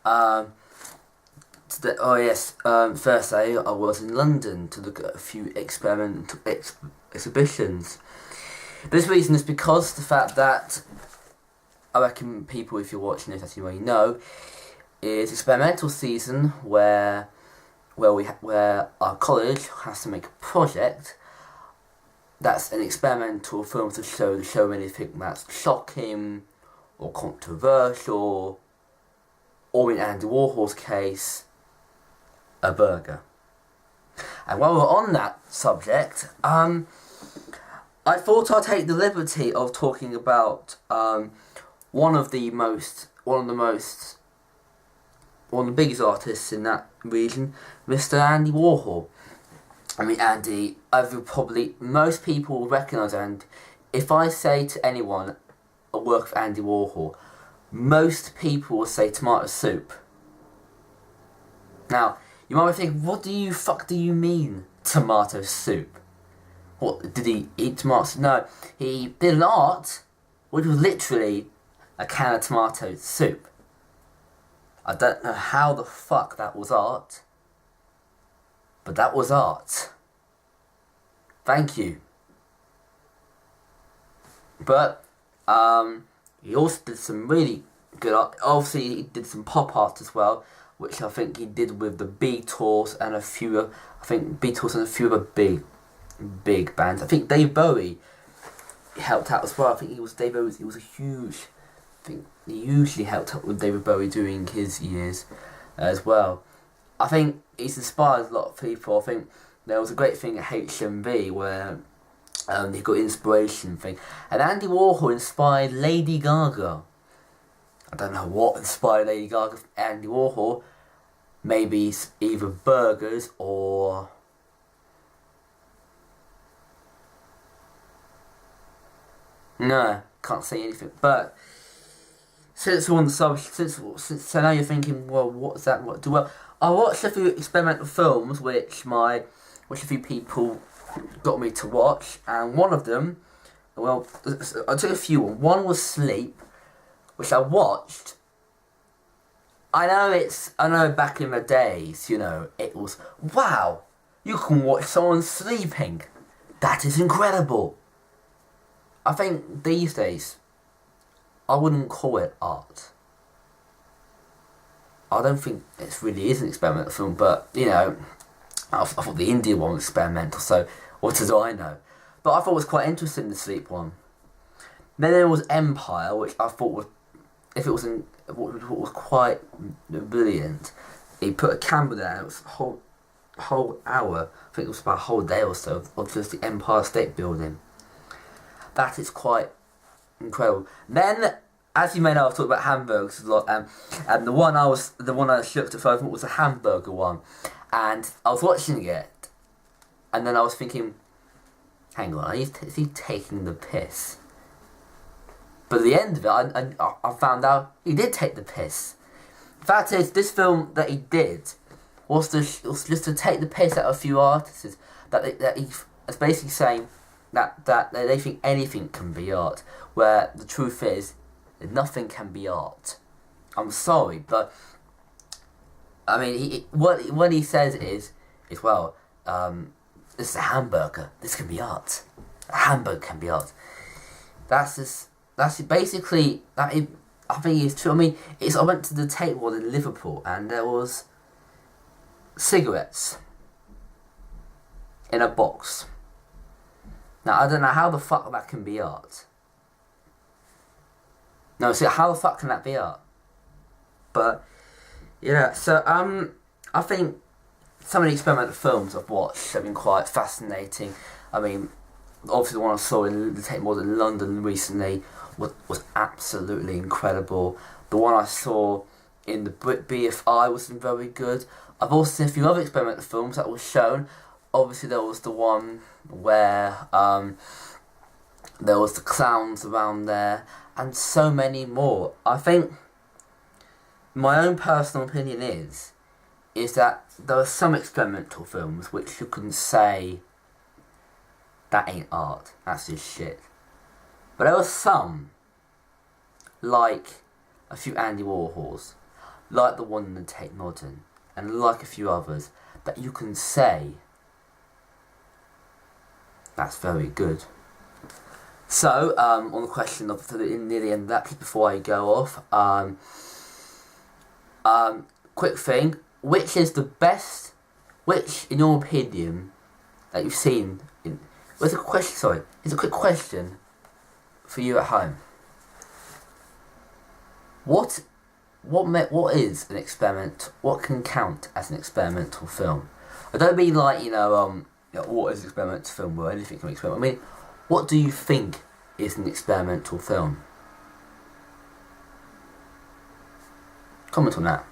Thursday I was in London to look at a few experimental exhibitions. This reason is because the fact that I reckon people, if you're watching this, as you already know, is experimental season where our college has to make a project that's an experimental film to show anything that's shocking or controversial, or in Andy Warhol's case, a burger. And while we're on that subject, I thought I'd take the liberty of talking about one of the biggest artists in that region, Mr. Andy Warhol. I mean, Andy, most people will recognise, and if I say to anyone a work of Andy Warhol, most people will say tomato soup. Now, you might think, what the fuck do you mean, tomato soup? What, did he eat tomatoes? No, he did an art, which was literally a can of tomato soup. I don't know how the fuck that was art, but that was art. Thank you. But he also did some really good art. Obviously, he did some pop art as well, which I think he did with the Beatles and a few other big bands. I think Dave Bowie helped out as well. I think he was a huge. I think he usually helped out with David Bowie during his years as well. I think he's inspired a lot of people. I think there was a great thing at HMV where he got inspiration thing. And Andy Warhol inspired Lady Gaga. I don't know what inspired Lady Gaga, Andy Warhol. Maybe it's either burgers or... No, can't say anything. But since we're on the subject, so now you're thinking, well, what's that? Well, I watched a few experimental films which a few people got me to watch, and one of them, well, I took a few. One was Sleep, which I watched. I know back in the days, it was, wow, you can watch someone sleeping. That is incredible. I think these days, I wouldn't call it art. I don't think it really is an experimental film, but, I thought the India one was experimental, so what do I know? But I thought it was quite interesting, the Sleep one. Then there was Empire, which I thought was quite brilliant. He put a camera there, and it was a whole hour, I think it was about a whole day or so, of just the Empire State Building. That is quite incredible. Then, as you may know, I've talked about hamburgers a lot, and the one I looked at first was a hamburger one, and I was watching it, and then I was thinking, hang on, is he taking the piss? But at the end of it, I found out he did take the piss. The fact is, this film that he did was just to take the piss out of a few artists that he was basically saying that they think anything can be art, where the truth is that nothing can be art. I'm sorry, but I mean, what he says is well, this is a hamburger. This can be art. A hamburger can be art. That's basically that. I think it's true. I mean, I went to the Tate Modern in Liverpool, and there was cigarettes in a box. Now, I don't know how the fuck that can be art. No, see, how the fuck can that be art? But, so, I think some of the experimental films I've watched have been quite fascinating. I mean, obviously the one I saw in the Tate Modern in London recently was absolutely incredible. The one I saw in the Brit BFI was very good. I've also seen a few other experimental films that were shown. Obviously there was the one where there was the clowns around there, and so many more. I think my own personal opinion is that there are some experimental films which you can say that ain't art, that's just shit. But there were some, like a few Andy Warhols, like the one in the Conundrum, and like a few others, that you can say, that's very good. So, on the question of near the end of that, just before I go off, quick thing, which is the best, which, in your opinion, that you've seen, it's a quick question for you at home. What is an experiment? What can count as an experimental film? I don't mean like what is an experimental film or anything can be experimental. I mean, what do you think is an experimental film? Comment on that.